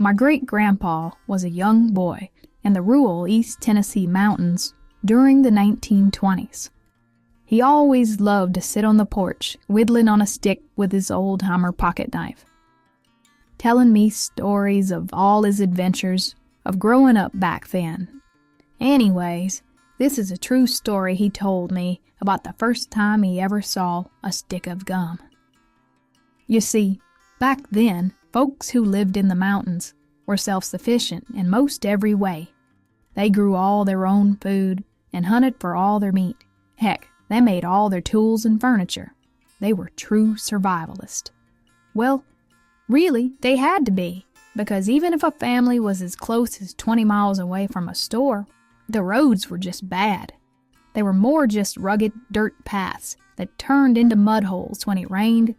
My great-grandpa was a young boy in the rural East Tennessee mountains during the 1920s. He always loved to sit on the porch, whittling on a stick with his old-timer pocket knife, telling me stories of all his adventures of growing up back then. Anyways, this is a true story he told me about the first time he ever saw a stick of gum. You see, back then, folks who lived in the mountains were self-sufficient in most every way. They grew all their own food and hunted for all their meat. Heck, they made all their tools and furniture. They were true survivalists. Well, really, they had to be, because even if a family was as close as 20 miles away from a store, the roads were just bad. They were more just rugged dirt paths that turned into mud holes when it rained,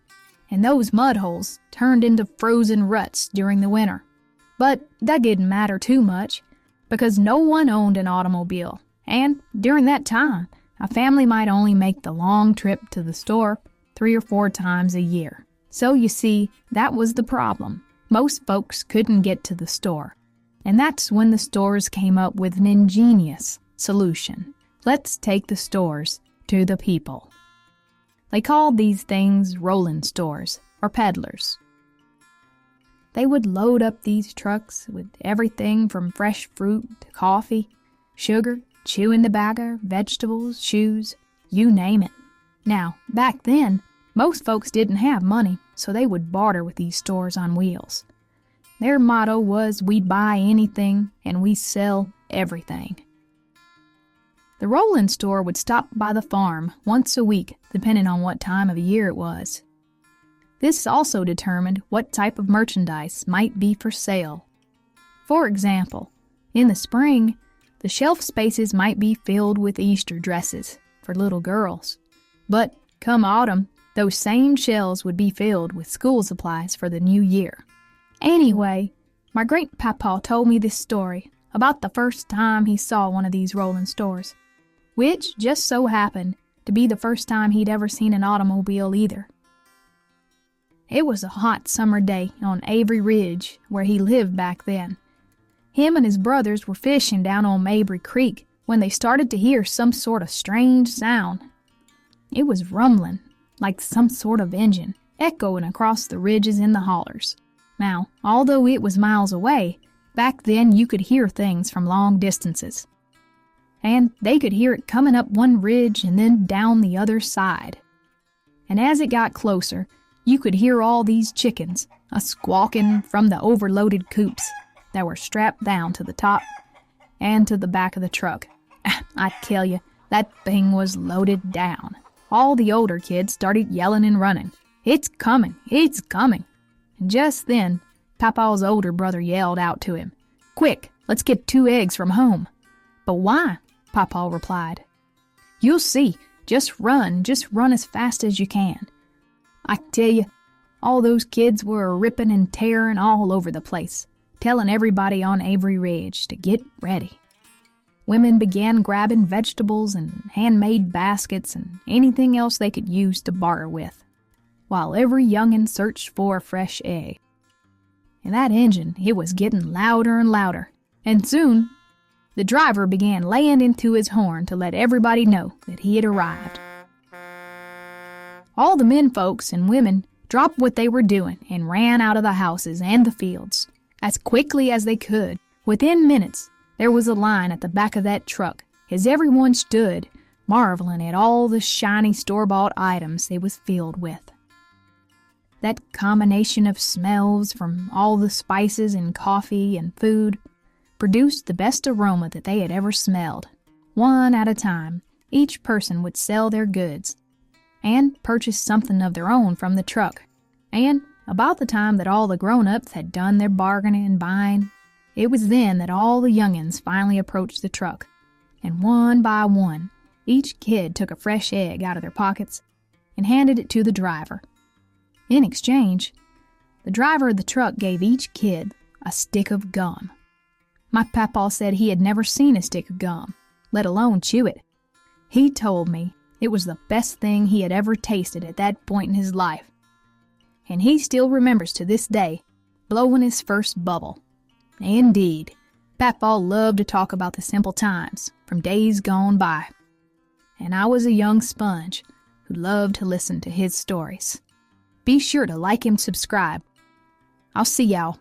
and those mud holes turned into frozen ruts during the winter. But that didn't matter too much, because no one owned an automobile, and during that time, a family might only make the long trip to the store 3 or 4 times a year. So you see, that was the problem. Most folks couldn't get to the store. And that's when the stores came up with an ingenious solution. Let's take the stores to the people. They called these things rolling stores, or peddlers. They would load up these trucks with everything from fresh fruit to coffee, sugar, chewing tobacco, vegetables, shoes, you name it. Now, back then, most folks didn't have money, so they would barter with these stores on wheels. Their motto was, we buy anything and we sell everything. The rolling store would stop by the farm once a week, depending on what time of year it was. This also determined what type of merchandise might be for sale. For example, in the spring, the shelf spaces might be filled with Easter dresses for little girls. But come autumn, those same shelves would be filled with school supplies for the new year. Anyway, my great-papa told me this story about the first time he saw one of these rolling stores, which just so happened to be the first time he'd ever seen an automobile either. It was a hot summer day on Avery Ridge, where he lived back then. Him and his brothers were fishing down on Mabry Creek when they started to hear some sort of strange sound. It was rumbling, like some sort of engine, echoing across the ridges and the hollers. Now, although it was miles away, back then you could hear things from long distances. And they could hear it coming up one ridge and then down the other side. And as it got closer, you could hear all these chickens a-squawking from the overloaded coops that were strapped down to the top and to the back of the truck. I tell you, that thing was loaded down. All the older kids started yelling and running. It's coming! It's coming! And just then, Papa's older brother yelled out to him, "Quick, let's get 2 eggs from home." "But why?" Papa replied. "You'll see. Just run as fast as you can." I tell you, all those kids were ripping and tearing all over the place, telling everybody on Avery Ridge to get ready. Women began grabbing vegetables and handmade baskets and anything else they could use to barter with, while every young'un searched for a fresh egg. And that engine, it was getting louder and louder, and soon the driver began laying into his horn to let everybody know that he had arrived. All the men folks and women dropped what they were doing and ran out of the houses and the fields as quickly as they could. Within minutes, there was a line at the back of that truck as everyone stood, marveling at all the shiny store-bought items it was filled with. That combination of smells from all the spices and coffee and food produced the best aroma that they had ever smelled. One at a time, each person would sell their goods and purchase something of their own from the truck. And about the time that all the grown-ups had done their bargaining and buying, it was then that all the young'uns finally approached the truck. And one by one, each kid took a fresh egg out of their pockets and handed it to the driver. In exchange, the driver of the truck gave each kid a stick of gum. My papa said he had never seen a stick of gum, let alone chew it. He told me it was the best thing he had ever tasted at that point in his life. And he still remembers to this day blowing his first bubble Indeed, Papaw loved to talk about the simple times from days gone by. And I was a young sponge who loved to listen to his stories. Be sure to like and subscribe. I'll see y'all